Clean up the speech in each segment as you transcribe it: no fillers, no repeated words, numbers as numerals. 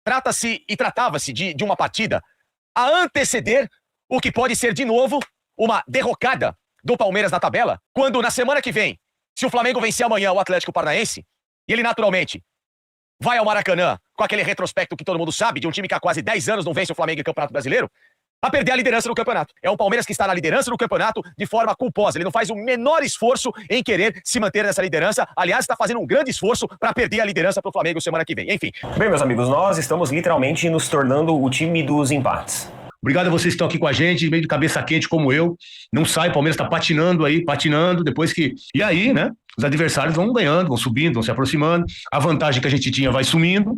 Trata-se e tratava-se de uma partida a anteceder o que pode ser de novo uma derrocada do Palmeiras na tabela, quando na semana que vem, se o Flamengo vencer amanhã o Atlético Paranaense, e ele naturalmente vai ao Maracanã com aquele retrospecto que todo mundo sabe, de um time que há quase 10 anos não vence o Flamengo em Campeonato Brasileiro, a perder a liderança do campeonato. É um Palmeiras que está na liderança do campeonato de forma culposa. Ele não faz o menor esforço em querer se manter nessa liderança. Aliás, está fazendo um grande esforço para perder a liderança para o Flamengo semana que vem. Enfim. Bem, meus amigos, nós estamos literalmente nos tornando o time dos empates. Obrigado a vocês que estão aqui com a gente, meio de cabeça quente como eu. Não sai, o Palmeiras está patinando, depois que... E aí, né? Os adversários vão ganhando, vão subindo, vão se aproximando. A vantagem que a gente tinha vai sumindo.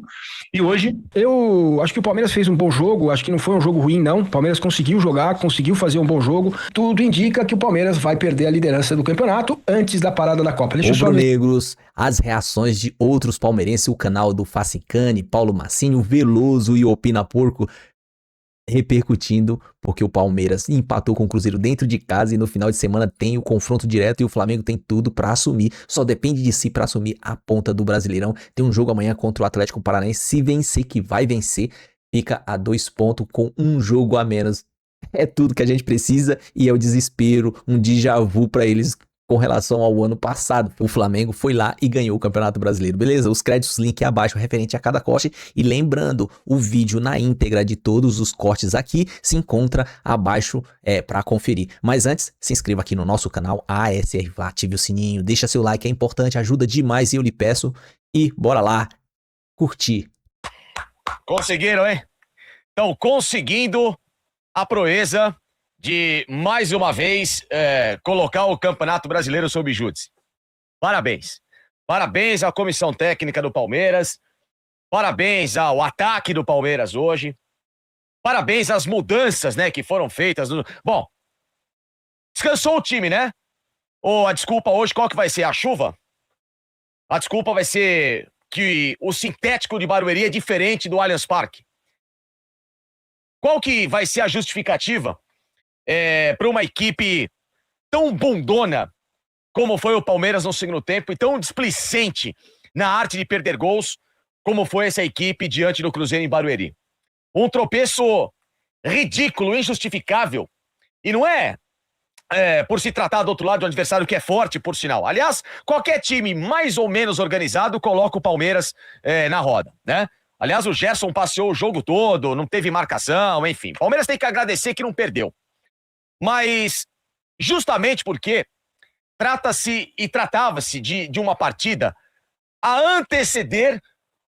E hoje... Eu acho que o Palmeiras fez um bom jogo, acho que não foi um jogo ruim, não. O Palmeiras conseguiu jogar, conseguiu fazer um bom jogo. Tudo indica que o Palmeiras vai perder a liderança do campeonato antes da parada da Copa. Rubro-negros, as reações de outros palmeirenses, o canal do Facicane, Paulo Massinho, Veloso e Opina Porco, repercutindo, porque o Palmeiras empatou com o Cruzeiro dentro de casa e no final de semana tem o confronto direto e o Flamengo tem tudo pra assumir, só depende de si pra assumir a ponta do Brasileirão. Tem um jogo amanhã contra o Atlético Paranaense, se vencer, que vai vencer, fica a 2 pontos com um jogo a menos. É tudo que a gente precisa e é o desespero, um déjà vu pra eles com relação ao ano passado. O Flamengo foi lá e ganhou o Campeonato Brasileiro, beleza? Os créditos, link abaixo referente a cada corte. E lembrando, o vídeo na íntegra de todos os cortes aqui se encontra abaixo para conferir. Mas antes, se inscreva aqui no nosso canal ASR, ative o sininho, deixa seu like, é importante, ajuda demais e eu lhe peço. E bora lá, curtir. Conseguiram, hein? Estão conseguindo a proeza de, mais uma vez, colocar o Campeonato Brasileiro sob júdice. Parabéns. Parabéns à comissão técnica do Palmeiras. Parabéns ao ataque do Palmeiras hoje. Parabéns às mudanças, né, que foram feitas. Bom, descansou o time, né? Ou a desculpa hoje, qual que vai ser? A chuva? A desculpa vai ser que o sintético de Barueri é diferente do Allianz Parque. Qual que vai ser a justificativa para uma equipe tão bundona como foi o Palmeiras no segundo tempo e tão displicente na arte de perder gols como foi essa equipe diante do Cruzeiro em Barueri? Um tropeço ridículo, injustificável. E não é por se tratar do outro lado de um adversário que é forte, por sinal. Aliás, qualquer time mais ou menos organizado coloca o Palmeiras na roda, né? Aliás, o Gerson passeou o jogo todo, não teve marcação, enfim. Palmeiras tem que agradecer que não perdeu. Mas, justamente porque trata-se e tratava-se de uma partida a anteceder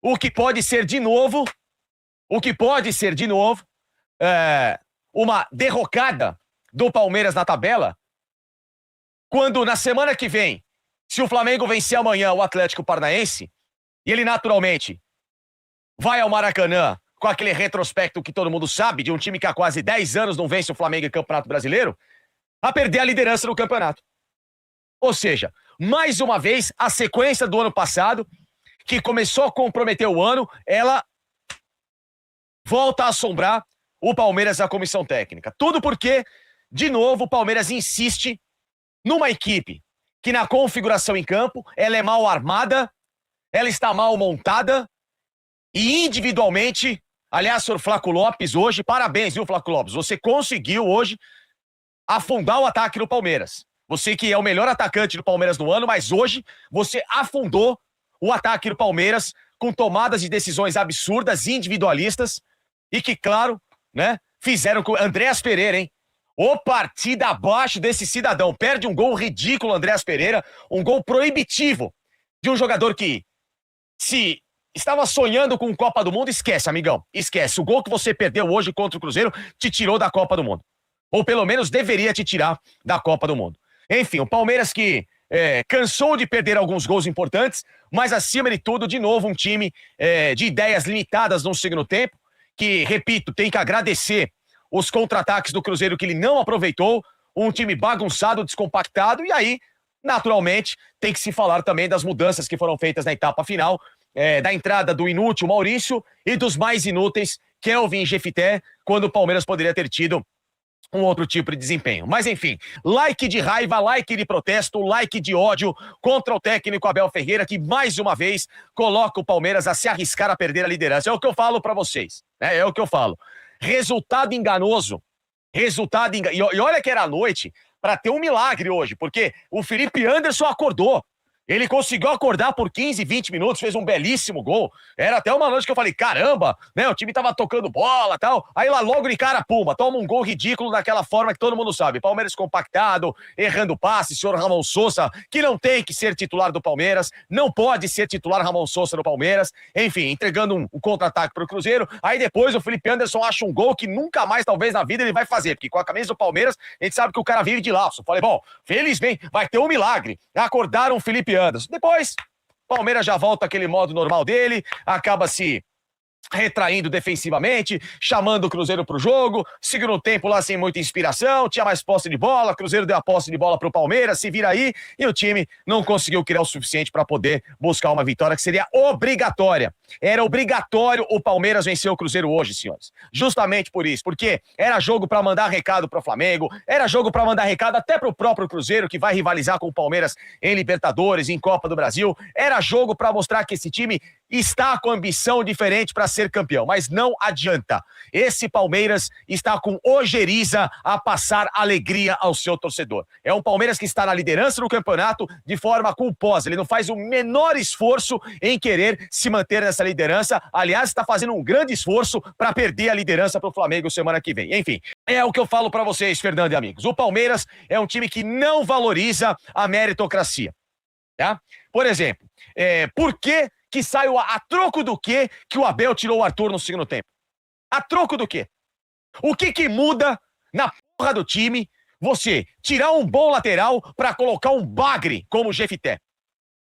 o que pode ser de novo, uma derrocada do Palmeiras na tabela, quando na semana que vem, se o Flamengo vencer amanhã o Atlético Paranaense, e ele naturalmente vai ao Maracanã com aquele retrospecto que todo mundo sabe, de um time que há quase 10 anos não vence o Flamengo em Campeonato Brasileiro, a perder a liderança do campeonato. Ou seja, mais uma vez, a sequência do ano passado, que começou a comprometer o ano, ela volta a assombrar o Palmeiras e a comissão técnica. Tudo porque, de novo, o Palmeiras insiste numa equipe que na configuração em campo, ela é mal armada, ela está mal montada, e individualmente, aliás, senhor Flaco Lopes, hoje, parabéns, viu, Flaco Lopes? Você conseguiu hoje afundar o ataque do Palmeiras. Você que é o melhor atacante do Palmeiras no ano, mas hoje você afundou o ataque do Palmeiras com tomadas de decisões absurdas, individualistas, e que, claro, né, fizeram com Andréas Pereira, hein? Ô, partida abaixo desse cidadão. Perde um gol ridículo, Andréas Pereira, um gol proibitivo de um jogador que, se estava sonhando com Copa do Mundo, esquece, amigão. Esquece. O gol que você perdeu hoje contra o Cruzeiro te tirou da Copa do Mundo. Ou pelo menos deveria te tirar da Copa do Mundo. Enfim, o Palmeiras que cansou de perder alguns gols importantes, mas acima de tudo, de novo, um time de ideias limitadas no segundo tempo, que, repito, tem que agradecer os contra-ataques do Cruzeiro que ele não aproveitou, um time bagunçado, descompactado, e aí, naturalmente, tem que se falar também das mudanças que foram feitas na etapa final, da entrada do inútil Maurício e dos mais inúteis, Kelvin e Jefité, quando o Palmeiras poderia ter tido um outro tipo de desempenho. Mas enfim, like de raiva, like de protesto, like de ódio contra o técnico Abel Ferreira, que mais uma vez coloca o Palmeiras a se arriscar a perder a liderança. É o que eu falo pra vocês, né? É o que eu falo. Resultado enganoso. E olha que era à noite pra ter um milagre hoje, porque o Felipe Anderson acordou. Ele conseguiu acordar por 15, 20 minutos, fez um belíssimo gol. Era até uma noite que eu falei, caramba, né? O time tava tocando bola e tal. Aí lá logo de cara, puma, toma um gol ridículo daquela forma que todo mundo sabe. Palmeiras compactado, errando passe, senhor Ramon Sousa, que não tem que ser titular do Palmeiras, não pode ser titular Ramon Sousa no Palmeiras. Enfim, entregando um contra-ataque pro Cruzeiro. Aí depois o Felipe Anderson acha um gol que nunca mais, talvez, na vida ele vai fazer, porque com a camisa do Palmeiras, a gente sabe que o cara vive de laço. Falei, bom, felizmente, vai ter um milagre. Acordaram o Felipe Anderson. Depois, Palmeiras já volta àquele modo normal dele, acaba se retraindo defensivamente, chamando o Cruzeiro pro jogo, segundo tempo lá sem muita inspiração, tinha mais posse de bola, Cruzeiro deu a posse de bola pro Palmeiras, se vira aí, e o time não conseguiu criar o suficiente para poder buscar uma vitória que seria obrigatória. Era obrigatório o Palmeiras vencer o Cruzeiro hoje, senhores. Justamente por isso, porque era jogo para mandar recado pro Flamengo, era jogo para mandar recado até pro próprio Cruzeiro, que vai rivalizar com o Palmeiras em Libertadores, em Copa do Brasil, era jogo para mostrar que esse time está com ambição diferente para ser campeão, mas não adianta. Esse Palmeiras está com ojeriza a passar alegria ao seu torcedor. É um Palmeiras que está na liderança do campeonato de forma culposa. Ele não faz o menor esforço em querer se manter nessa liderança. Aliás, está fazendo um grande esforço para perder a liderança para o Flamengo semana que vem. Enfim, é o que eu falo para vocês, Fernando e amigos. O Palmeiras é um time que não valoriza a meritocracia. Tá? Por exemplo, por que saiu a troco do que o Abel tirou o Arthur no segundo tempo? A troco do quê? O que muda na porra do time você tirar um bom lateral pra colocar um bagre como o Jefité?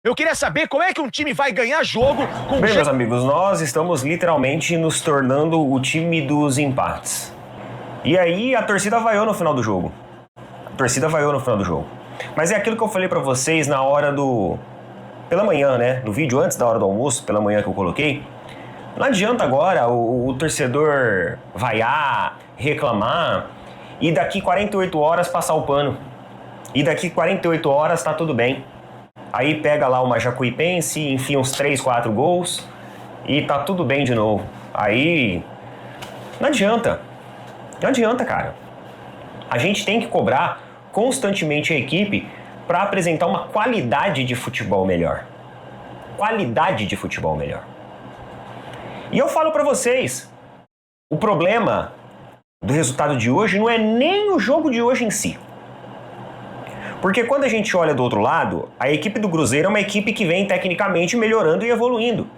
Eu queria saber como é que um time vai ganhar jogo com... Bem, meus amigos, nós estamos literalmente nos tornando o time dos empates. E aí a torcida vaiou no final do jogo. Mas é aquilo que eu falei pra vocês na hora do... Pela manhã, né? No vídeo antes da hora do almoço, pela manhã que eu coloquei. Não adianta agora o torcedor vaiar, reclamar e daqui 48 horas passar o pano. E daqui 48 horas tá tudo bem. Aí pega lá uma Jacuipense, enfia uns 3, 4 gols e tá tudo bem de novo. Aí não adianta. Não adianta, cara. A gente tem que cobrar constantemente a equipe para apresentar uma qualidade de futebol melhor. E eu falo para vocês, o problema do resultado de hoje não é nem o jogo de hoje em si. Porque quando a gente olha do outro lado, a equipe do Cruzeiro é uma equipe que vem tecnicamente melhorando e evoluindo.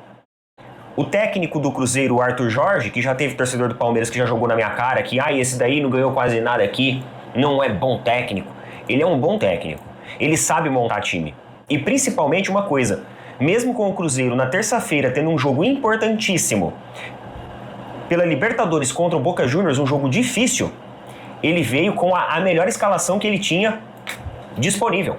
O técnico do Cruzeiro, o Arthur Jorge, que já teve torcedor do Palmeiras que já jogou na minha cara que esse daí não ganhou quase nada aqui, não é bom técnico. Ele é um bom técnico. Ele sabe montar time. E principalmente uma coisa, mesmo com o Cruzeiro na terça-feira tendo um jogo importantíssimo pela Libertadores contra o Boca Juniors, um jogo difícil, ele veio com a melhor escalação que ele tinha disponível.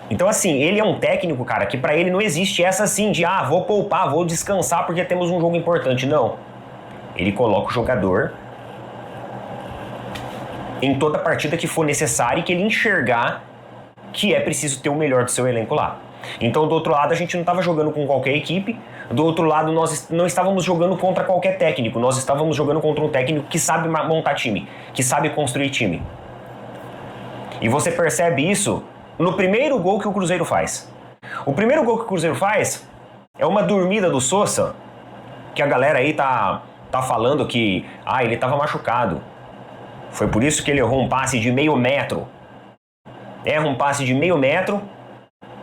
Então assim, ele é um técnico, cara, que pra ele não existe essa assim de vou poupar, vou descansar porque temos um jogo importante. Não. Ele coloca o jogador em toda partida que for necessária e que ele enxergar que é preciso ter o melhor do seu elenco lá. Então, do outro lado, a gente não estava jogando com qualquer equipe. Do outro lado, nós não estávamos jogando contra qualquer técnico. Nós estávamos jogando contra um técnico que sabe montar time, que sabe construir time. E você percebe isso no primeiro gol que o Cruzeiro faz. O primeiro gol que o Cruzeiro faz é uma dormida do Sousa, que a galera aí tá falando que ele estava machucado. Foi por isso que ele errou um passe de meio metro. Erra um passe de meio metro,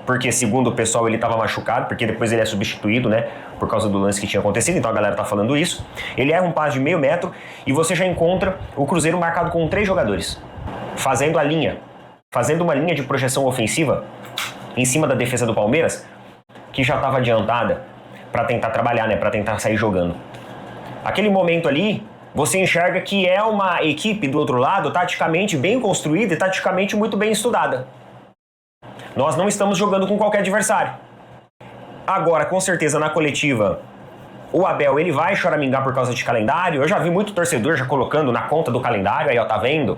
porque segundo o pessoal ele estava machucado, porque depois ele é substituído, né, por causa do lance que tinha acontecido, então a galera tá falando isso. Ele erra um passe de meio metro e você já encontra o Cruzeiro marcado com 3 jogadores, fazendo uma linha de projeção ofensiva em cima da defesa do Palmeiras, que já estava adiantada para tentar trabalhar, né, para tentar sair jogando. Aquele momento ali, você enxerga que é uma equipe do outro lado taticamente bem construída e taticamente muito bem estudada. Nós não estamos jogando com qualquer adversário. Agora, com certeza, na coletiva, O Abel, ele vai choramingar por causa de calendário? Eu já vi muito torcedor já colocando na conta do calendário, aí ó, tá vendo?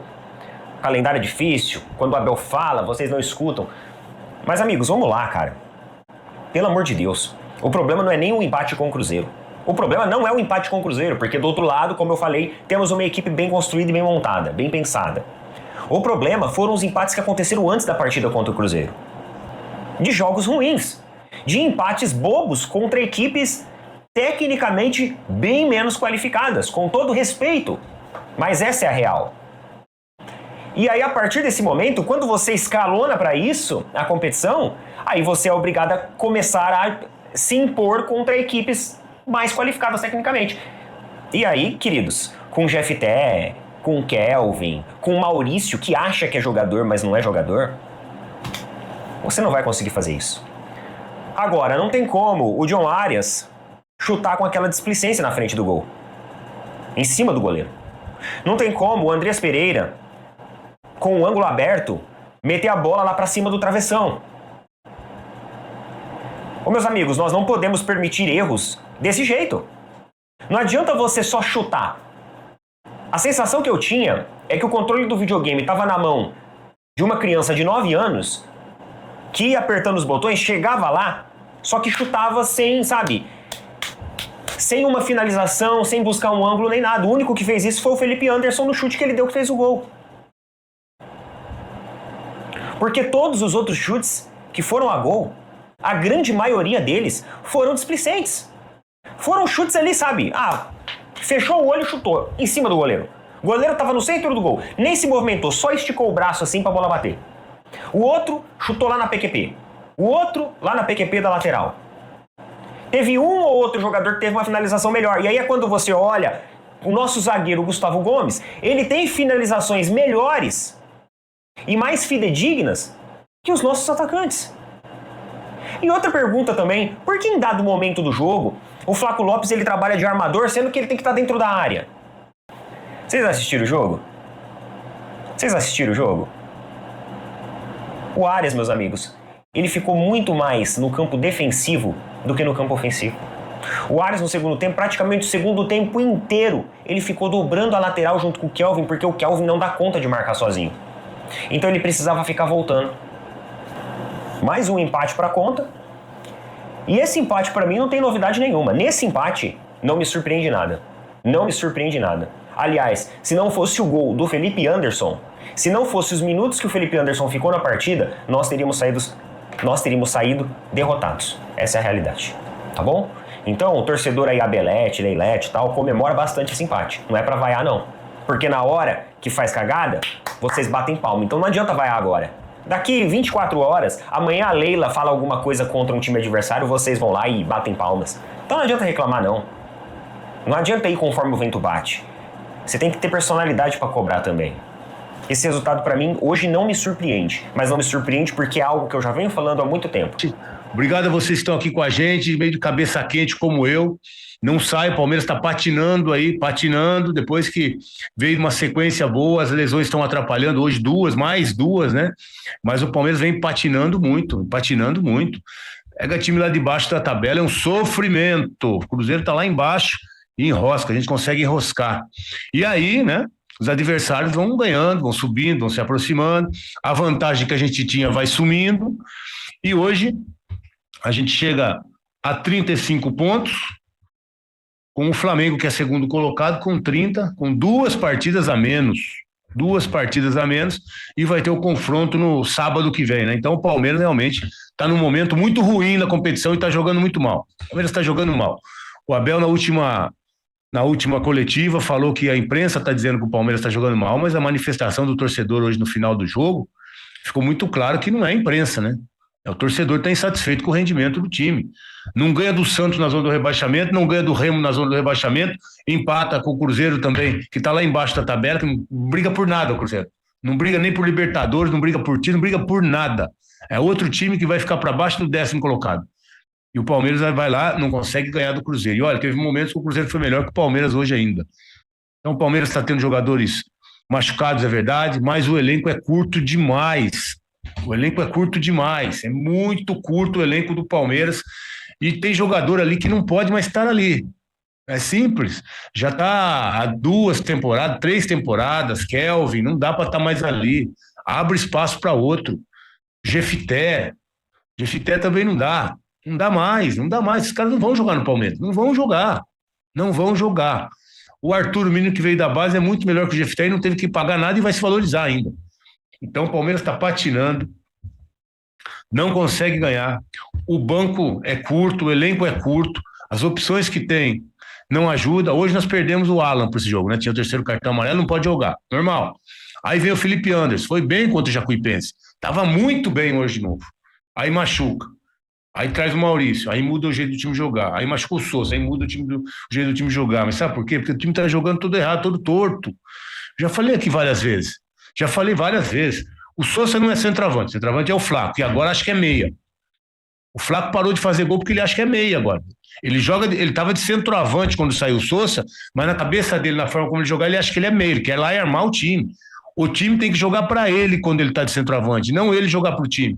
O calendário é difícil, quando o Abel fala, vocês não escutam. Mas amigos, vamos lá, cara. Pelo amor de Deus, o problema não é nem o empate com o Cruzeiro. O problema não é o empate com o Cruzeiro, porque do outro lado, como eu falei, temos uma equipe bem construída e bem montada, bem pensada. O problema foram os empates que aconteceram antes da partida contra o Cruzeiro. De jogos ruins, de empates bobos contra equipes tecnicamente bem menos qualificadas, com todo respeito. Mas essa é a real. E aí, a partir desse momento, quando você escalona para isso, a competição, aí você é obrigado a começar a se impor contra equipes mais qualificadas tecnicamente. E aí, queridos, com o GFT, com o Kelvin, com o Maurício, que acha que é jogador, mas não é jogador, você não vai conseguir fazer isso. Agora, não tem como o John Arias chutar com aquela displicência na frente do gol, em cima do goleiro. Não tem como o Andreas Pereira, com o ângulo aberto, meter a bola lá pra cima do travessão. Ô, meus amigos, nós não podemos permitir erros desse jeito. Não adianta você só chutar. A sensação que eu tinha é que o controle do videogame estava na mão de uma criança de 9 anos que ia apertando os botões, chegava lá, só que chutava sem, sabe, sem uma finalização, sem buscar um ângulo nem nada. O único que fez isso foi o Felipe Anderson no chute que ele deu que fez o gol. Porque todos os outros chutes que foram a gol, a grande maioria deles foram displicentes. Foram chutes ali, sabe? Fechou o olho e chutou em cima do goleiro. O goleiro estava no centro do gol, nem se movimentou, só esticou o braço assim pra bola bater. O outro chutou lá na PQP. O outro lá na PQP da lateral. Teve um ou outro jogador que teve uma finalização melhor. E aí é quando você olha o nosso zagueiro Gustavo Gomes, ele tem finalizações melhores e mais fidedignas que os nossos atacantes. E outra pergunta também, por que em dado momento do jogo o Flaco Lopes ele trabalha de armador, sendo que ele tem que estar dentro da área? Vocês assistiram o jogo? Vocês assistiram o jogo? O Arias, meus amigos, ele ficou muito mais no campo defensivo do que no campo ofensivo. O Arias no segundo tempo, praticamente o segundo tempo inteiro, ele ficou dobrando a lateral junto com o Kelvin, porque o Kelvin não dá conta de marcar sozinho. Então ele precisava ficar voltando. Mais um empate para a conta. E esse empate para mim não tem novidade nenhuma. Nesse empate não me surpreende nada. Não me surpreende nada. Aliás, se não fosse o gol do Felipe Anderson, se não fosse os minutos que o Felipe Anderson ficou na partida, nós teríamos saído derrotados. Essa é a realidade. Tá bom? Então, o torcedor aí, Abelete, Leilete e tal, comemora bastante esse empate. Não é pra vaiar, não. Porque na hora que faz cagada, vocês batem palma. Então não adianta vaiar agora. Daqui 24 horas, amanhã a Leila fala alguma coisa contra um time adversário, vocês vão lá e batem palmas. Então não adianta reclamar, não. Não adianta ir conforme o vento bate. Você tem que ter personalidade pra cobrar também. Esse resultado pra mim hoje não me surpreende. Mas não me surpreende porque é algo que eu já venho falando há muito tempo. Obrigado a vocês que estão aqui com a gente, meio de cabeça quente como eu. Não sai, o Palmeiras está patinando aí, depois que veio uma sequência boa, as lesões estão atrapalhando, hoje mais duas, né? Mas o Palmeiras vem patinando muito. Pega time lá de baixo da tabela, é um sofrimento. O Cruzeiro tá lá embaixo e enrosca, a gente consegue enroscar. E aí, né? Os adversários vão ganhando, vão subindo, vão se aproximando, a vantagem que a gente tinha vai sumindo, e hoje a gente chega a 35 pontos, com o Flamengo, que é segundo colocado, com 30, com duas partidas a menos, e vai ter o confronto no sábado que vem, né? Então o Palmeiras realmente está num momento muito ruim na competição e está jogando muito mal. O Palmeiras está jogando mal. O Abel, na última coletiva, falou que a imprensa está dizendo que o Palmeiras está jogando mal, mas a manifestação do torcedor hoje no final do jogo ficou muito claro que não é a imprensa, né? O torcedor está insatisfeito com o rendimento do time. Não ganha do Santos na zona do rebaixamento, não ganha do Remo na zona do rebaixamento, empata com o Cruzeiro também, que está lá embaixo da tabela, que não briga por nada o Cruzeiro. Não briga nem por Libertadores, não briga por título, não briga por nada. É outro time que vai ficar para baixo do 10º colocado. E o Palmeiras vai lá, não consegue ganhar do Cruzeiro. E olha, teve momentos que o Cruzeiro foi melhor que o Palmeiras hoje ainda. Então o Palmeiras está tendo jogadores machucados, é verdade, mas o elenco é curto demais. É muito curto o elenco do Palmeiras. E tem jogador ali que não pode mais estar ali. É simples. Já tá há 2 temporadas, 3 temporadas, Kelvin, não dá para estar mais ali. Abre espaço para outro. Jefité. Jefité também não dá. Não dá mais, não dá mais. Esses caras não vão jogar no Palmeiras. Não vão jogar. Não vão jogar. O Arthur, o menino que veio da base, é muito melhor que o Jefité e não teve que pagar nada e vai se valorizar ainda. Então o Palmeiras está patinando, não consegue ganhar. O banco é curto, o elenco é curto, as opções que tem não ajudam. Hoje nós perdemos o Alan para esse jogo, né? Tinha o 3º cartão amarelo, não pode jogar. Normal. Aí vem o Felipe Anderson, foi bem contra o Jacuipense. Tava muito bem hoje de novo. Aí machuca. Aí traz o Maurício, aí muda o jeito do time jogar. Aí machuca o Sousa, aí muda o jeito do time jogar. Mas sabe por quê? Porque o time tá jogando todo errado, todo torto. Já falei aqui várias vezes. O Sousa não é centroavante. Centroavante é o Flaco, e agora acho que é meia. O Flaco parou de fazer gol porque ele acha que é meia agora. Ele tava de centroavante quando saiu o Sousa, mas na cabeça dele, na forma como ele jogar, ele acha que ele é meia. Ele quer lá e armar o time. O time tem que jogar para ele quando ele tá de centroavante, não ele jogar pro time.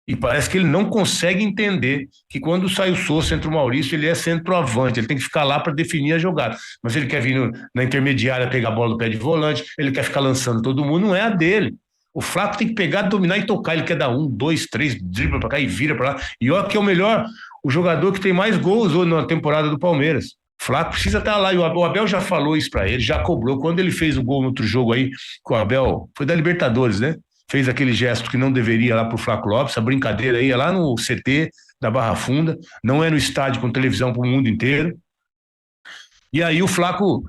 E parece que ele não consegue entender que quando sai o Sousa, entra o Maurício, ele é centroavante, ele tem que ficar lá para definir a jogada. Mas ele quer vir na intermediária, pegar a bola do pé de volante, ele quer ficar lançando todo mundo, não é a dele. O Flaco tem que pegar, dominar e tocar, ele quer dar 1, 2, 3, dribla para cá e vira para lá. E olha que é o melhor, o jogador que tem mais gols na temporada do Palmeiras. O Flaco precisa estar lá, e o Abel já falou isso para ele, já cobrou. Quando ele fez o gol no outro jogo aí, que o Abel, foi da Libertadores, né? Fez aquele gesto que não deveria lá pro Flaco Lopes, a brincadeira aí é lá no CT da Barra Funda, não é no estádio com televisão pro mundo inteiro. E aí o Flaco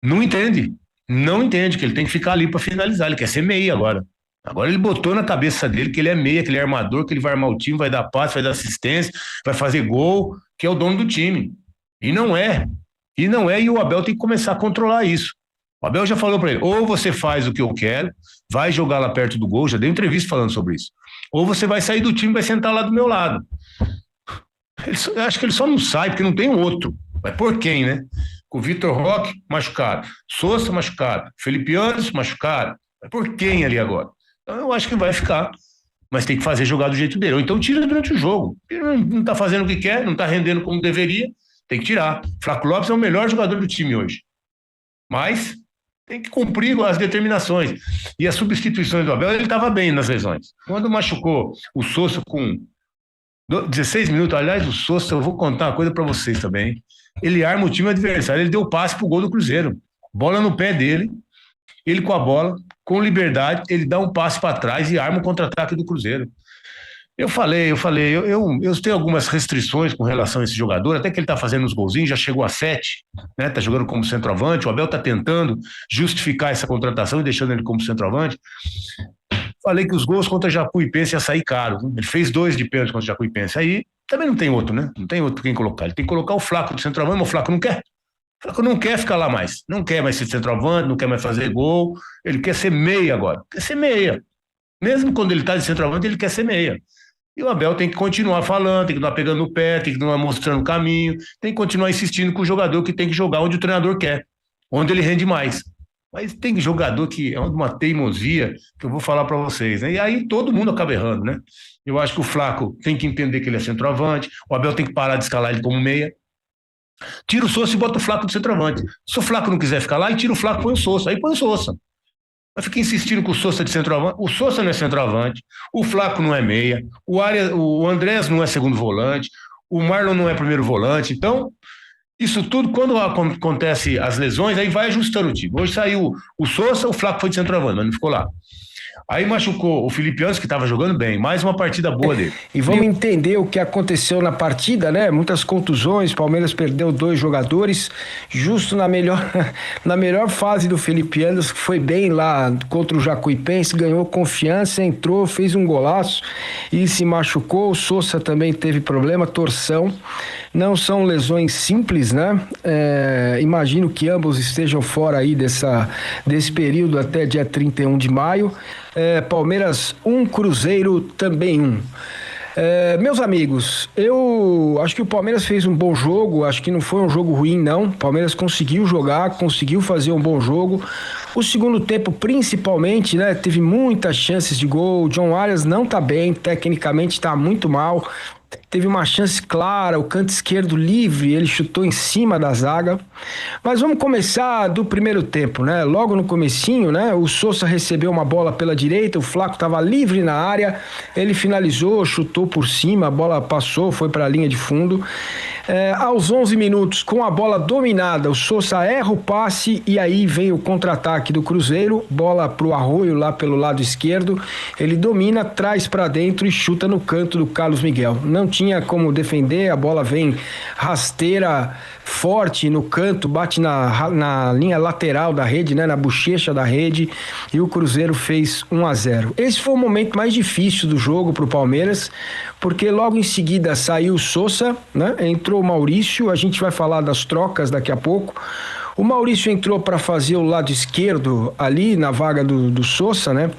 não entende que ele tem que ficar ali para finalizar, ele quer ser meia agora. Agora ele botou na cabeça dele que ele é meia, que ele é armador, que ele vai armar o time, vai dar passe, vai dar assistência, vai fazer gol, que é o dono do time. E não é, e o Abel tem que começar a controlar isso. O Abel já falou para ele, ou você faz o que eu quero, vai jogar lá perto do gol, já dei entrevista falando sobre isso, ou você vai sair do time e vai sentar lá do meu lado. Acho que ele só não sai porque não tem outro. Vai por quem, né? Com o Vitor Roque machucado, Sousa machucado, Felipe Anderson machucado. Vai por quem ali agora? Então eu acho que vai ficar, mas tem que fazer jogar do jeito dele. Ou então tira durante o jogo. Ele não tá fazendo o que quer, não tá rendendo como deveria, tem que tirar. Flaco Lopes é o melhor jogador do time hoje. Mas tem que cumprir as determinações. E as substituições do Abel, ele estava bem nas lesões. Quando machucou o Sousa com 16 minutos, aliás, o Sousa, eu vou contar uma coisa para vocês também. Ele arma o time adversário, ele deu passe pro gol do Cruzeiro. Bola no pé dele, ele com a bola, com liberdade, ele dá um passe para trás e arma o contra-ataque do Cruzeiro. Eu tenho algumas restrições com relação a esse jogador, até que ele tá fazendo uns golzinhos, já chegou a 7, né? Tá jogando como centroavante, o Abel tá tentando justificar essa contratação e deixando ele como centroavante. Falei que os gols contra Jacuipense ia sair caro, né? Ele fez 2 de pênalti contra Jacuipense, aí também não tem outro, né? Não tem outro quem colocar, ele tem que colocar o Flaco de centroavante, mas o Flaco não quer. O Flaco não quer ficar lá mais, não quer mais ser centroavante, não quer mais fazer gol, ele quer ser meia agora, quer ser meia. Mesmo quando ele tá de centroavante, ele quer ser meia. E o Abel tem que continuar falando, tem que continuar pegando no pé, tem que continuar mostrando o caminho, tem que continuar insistindo com o jogador que tem que jogar onde o treinador quer, onde ele rende mais. Mas tem jogador que é uma teimosia que eu vou falar para vocês, né? E aí todo mundo acaba errando, né? Eu acho que o Flaco tem que entender que ele é centroavante, o Abel tem que parar de escalar ele como meia. Tira o Sousa e bota o Flaco de centroavante. Se o Flaco não quiser ficar lá, e tira o Flaco e põe o Sousa. Aí põe o Sousa. Mas fica insistindo com o Sousa de centroavante. O Sousa não é centroavante, o Flaco não é meia, o Andrés não é segundo volante, o Marlon não é primeiro volante. Então, isso tudo, quando acontece as lesões, aí vai ajustando o time. Hoje saiu o Sousa, o Flaco foi de centroavante, mas não ficou lá. Aí machucou o Felipe Anderson, que estava jogando bem. Mais uma partida boa dele. E vamos entender o que aconteceu na partida, né? Muitas contusões, Palmeiras perdeu 2 jogadores, justo na melhor fase do Felipe Anderson, que foi bem lá contra o Jacuipense, ganhou confiança, entrou, fez um golaço e se machucou. O Sousa também teve problema, torção. Não são lesões simples, né? Imagino que ambos estejam fora aí desse período até dia 31 de maio. Palmeiras 1, Cruzeiro também 1. Meus amigos, eu acho que o Palmeiras fez um bom jogo, acho que não foi um jogo ruim não, o Palmeiras conseguiu jogar, conseguiu fazer um bom jogo. O segundo tempo principalmente, né, teve muitas chances de gol. O John Arias não tá bem, tecnicamente tá muito mal, teve uma chance clara, o canto esquerdo livre, ele chutou em cima da zaga. Mas vamos começar do primeiro tempo, né? Logo no comecinho, né? O Sousa recebeu uma bola pela direita, o Flaco estava livre na área, ele finalizou, chutou por cima, a bola passou, foi para a linha de fundo. Aos 11 minutos, com a bola dominada, o Sousa erra o passe e aí vem o contra-ataque do Cruzeiro, bola pro Arroio lá pelo lado esquerdo, ele domina, traz para dentro e chuta no canto do Carlos Miguel. Não tinha como defender, a bola vem rasteira, forte no canto, bate na linha lateral da rede, né, na bochecha da rede, e o Cruzeiro fez 1-0. Esse foi o momento mais difícil do jogo pro Palmeiras, porque logo em seguida saiu o Sousa, né, entrou o Maurício, a gente vai falar das trocas daqui a pouco. O Maurício entrou para fazer o lado esquerdo ali na vaga do Sousa, né?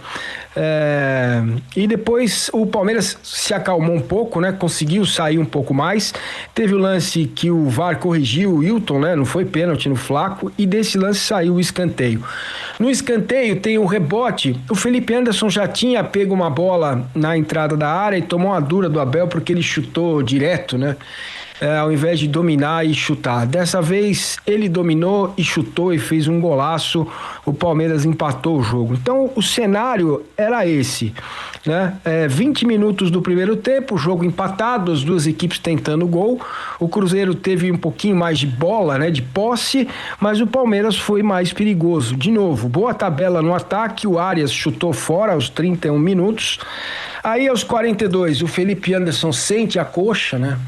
E depois o Palmeiras se acalmou um pouco, né? Conseguiu sair um pouco mais. Teve o lance que o VAR corrigiu o Wilton, né? Não foi pênalti no Flaco, e desse lance saiu o escanteio. No escanteio tem o rebote. O Felipe Anderson já tinha pego uma bola na entrada da área e tomou uma dura do Abel porque ele chutou direto, né? Ao invés de dominar e chutar. Dessa vez ele dominou e chutou e fez um golaço. O Palmeiras empatou o jogo. Então o cenário era esse, né? 20 minutos do primeiro tempo, jogo empatado, as duas equipes tentando gol. O Cruzeiro teve um pouquinho mais de bola, né, de posse, mas o Palmeiras foi mais perigoso. De novo, boa tabela no ataque, o Arias chutou fora aos 31 minutos. Aí aos 42, o Felipe Anderson sente a coxa, né?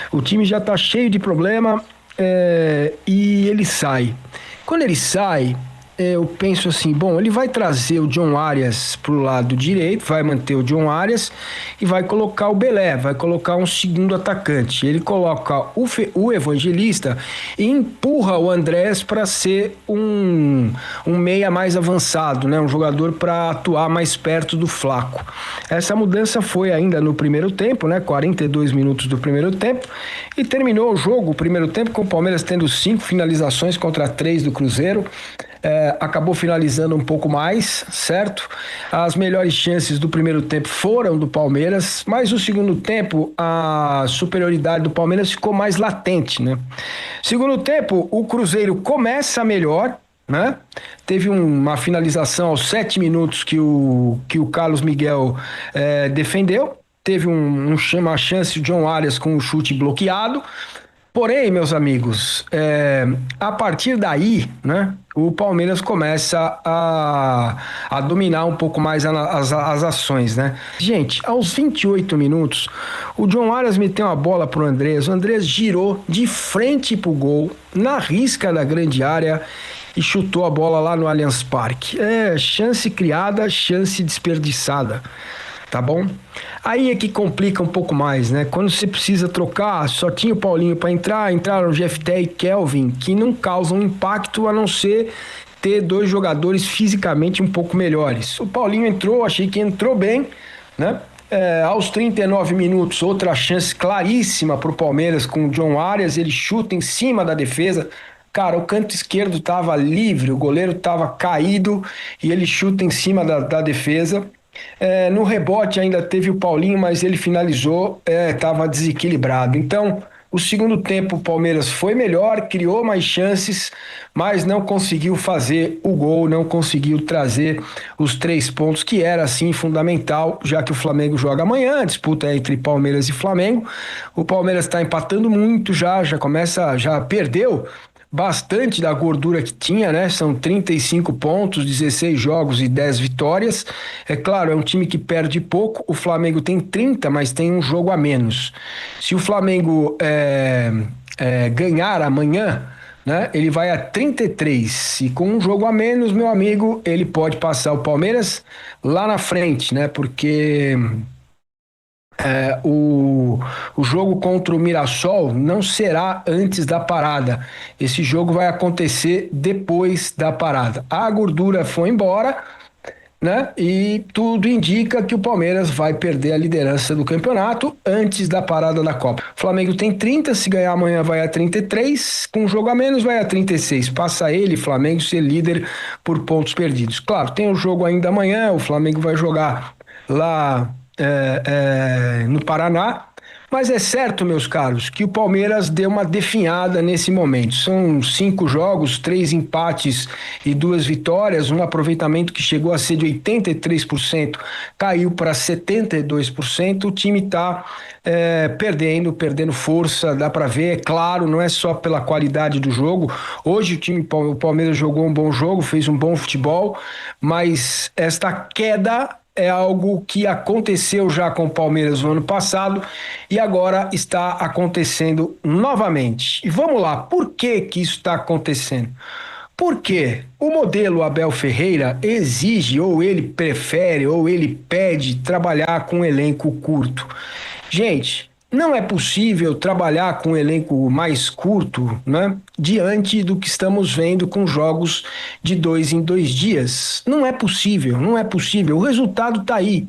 O time já tá cheio de problema, e ele sai. Quando ele sai, eu penso assim, bom, ele vai trazer o John Arias pro lado direito, vai manter o John Arias e vai colocar o Belé, vai colocar um segundo atacante. Ele coloca o Evangelista e empurra o Andrés para ser um meia mais avançado, né? Um jogador para atuar mais perto do Flaco. Essa mudança foi ainda no primeiro tempo, né? 42 minutos do primeiro tempo, e terminou o jogo, o primeiro tempo, com o Palmeiras tendo 5 finalizações contra 3 do Cruzeiro. Acabou finalizando um pouco mais, certo? As melhores chances do primeiro tempo foram do Palmeiras, mas no segundo tempo a superioridade do Palmeiras ficou mais latente, né? Segundo tempo, o Cruzeiro começa melhor, né? Teve uma finalização aos 7 minutos que o Carlos Miguel defendeu. Teve uma chance de John Arias com um chute bloqueado. Porém, meus amigos, a partir daí, né, o Palmeiras começa a dominar um pouco mais as ações, né? Gente, aos 28 minutos, o John Arias meteu uma bola pro Andrés, o Andrés girou de frente pro gol, na risca da grande área, e chutou a bola lá no Allianz Parque. Chance criada, chance desperdiçada. Tá bom? Aí é que complica um pouco mais, né? Quando você precisa trocar, só tinha o Paulinho para entrar, entraram o Jefté e Kelvin, que não causam impacto a não ser ter 2 jogadores fisicamente um pouco melhores. O Paulinho entrou, achei que entrou bem, né? Aos 39 minutos, outra chance claríssima para o Palmeiras com o John Arias, ele chuta em cima da defesa. Cara, o canto esquerdo estava livre, o goleiro estava caído e ele chuta em cima da defesa. No rebote ainda teve o Paulinho, mas ele finalizou, estava desequilibrado. Então, o segundo tempo o Palmeiras foi melhor, criou mais chances, mas não conseguiu fazer o gol, não conseguiu trazer os 3 pontos, que era assim fundamental, já que o Flamengo joga amanhã, a disputa é entre Palmeiras e Flamengo. O Palmeiras está empatando muito, já perdeu bastante da gordura que tinha, né? São 35 pontos, 16 jogos e 10 vitórias. É claro, é um time que perde pouco. O Flamengo tem 30, mas tem um jogo a menos. Se o Flamengo ganhar amanhã, né, ele vai a 33. E com um jogo a menos, meu amigo, ele pode passar o Palmeiras lá na frente, né? Porque o jogo contra o Mirassol não será antes da parada. Esse jogo vai acontecer depois da parada. A gordura foi embora, né? E tudo indica que o Palmeiras vai perder a liderança do campeonato antes da parada da Copa. O Flamengo tem 30, se ganhar amanhã vai a 33, com um jogo a menos vai a 36. Passa ele, Flamengo, ser líder por pontos perdidos. Claro, tem o jogo ainda amanhã, o Flamengo vai jogar lá no Paraná, Mas é certo, meus caros, que o Palmeiras deu uma definhada nesse momento. São 5 jogos, 3 empates e 2 vitórias, um aproveitamento que chegou a ser de 83%, caiu para 72%. O time está perdendo força, dá para ver, é claro, não é só pela qualidade do jogo. Hoje o Palmeiras jogou um bom jogo, fez um bom futebol, mas esta queda é algo que aconteceu já com o Palmeiras no ano passado e agora está acontecendo novamente. E vamos lá, por que que isso está acontecendo? Porque o modelo Abel Ferreira exige, ou ele prefere, ou ele pede trabalhar com um elenco curto. Gente, não é possível trabalhar com um elenco mais curto, né, diante do que estamos vendo com jogos de 2 em 2 dias. Não é possível, não é possível. O resultado está aí.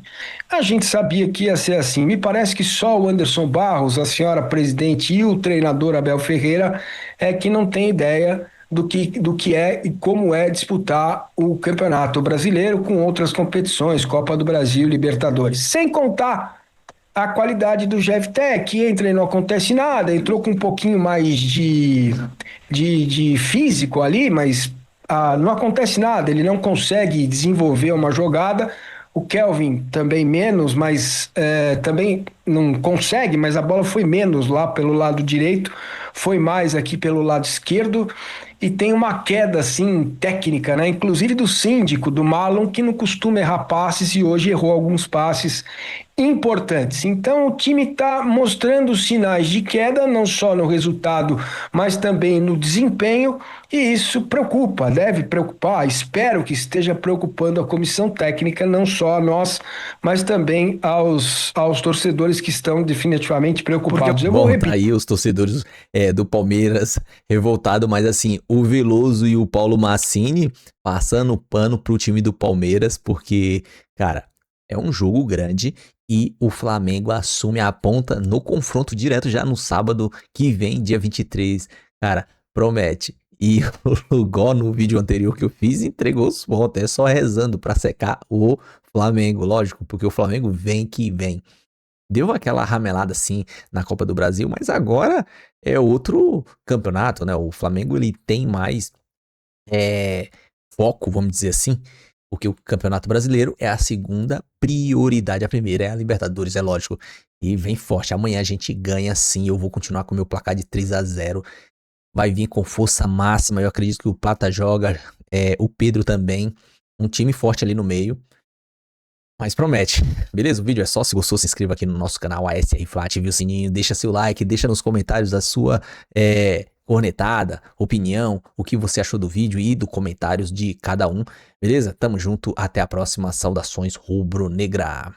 A gente sabia que ia ser assim. Me parece que só o Anderson Barros, a senhora presidente e o treinador Abel Ferreira é que não tem ideia do que é e como é disputar o Campeonato Brasileiro com outras competições, Copa do Brasil, Libertadores. Sem contar a qualidade do GFT, que entra e não acontece nada, entrou com um pouquinho mais de físico ali, mas não acontece nada, ele não consegue desenvolver uma jogada. O Kelvin também menos, mas também não consegue, mas a bola foi menos lá pelo lado direito, foi mais aqui pelo lado esquerdo, e tem uma queda assim técnica, né? Inclusive do síndico, do Marlon, que não costuma errar passes e hoje errou alguns passes importantes. Então o time está mostrando sinais de queda, não só no resultado, mas também no desempenho, e isso preocupa, deve preocupar, espero que esteja preocupando a comissão técnica, não só a nós, mas também aos torcedores que estão definitivamente preocupados. Tá aí os torcedores do Palmeiras revoltados, mas assim, o Veloso e o Paulo Massini passando pano pro time do Palmeiras, porque, cara, é um jogo grande e o Flamengo assume a ponta no confronto direto já no sábado que vem, dia 23. Cara, promete. E o Lugó, no vídeo anterior que eu fiz, entregou os pontos. É só rezando pra secar o Flamengo, lógico, porque o Flamengo vem que vem. Deu aquela ramelada assim na Copa do Brasil, mas agora é outro campeonato, né? O Flamengo ele tem mais foco, vamos dizer assim, porque o Campeonato Brasileiro é a segunda prioridade. A primeira é a Libertadores, é lógico. E vem forte. Amanhã a gente ganha sim. Eu vou continuar com o meu placar de 3-0. Vai vir com força máxima. Eu acredito que o Plata joga, o Pedro também. Um time forte ali no meio. Mas promete. Beleza? O vídeo é só. Se gostou, se inscreva aqui no nosso canal ASR Fla, ative o sininho, deixa seu like, deixa nos comentários a sua cornetada, opinião, o que você achou do vídeo e dos comentários de cada um. Beleza? Tamo junto. Até a próxima. Saudações rubro-negra.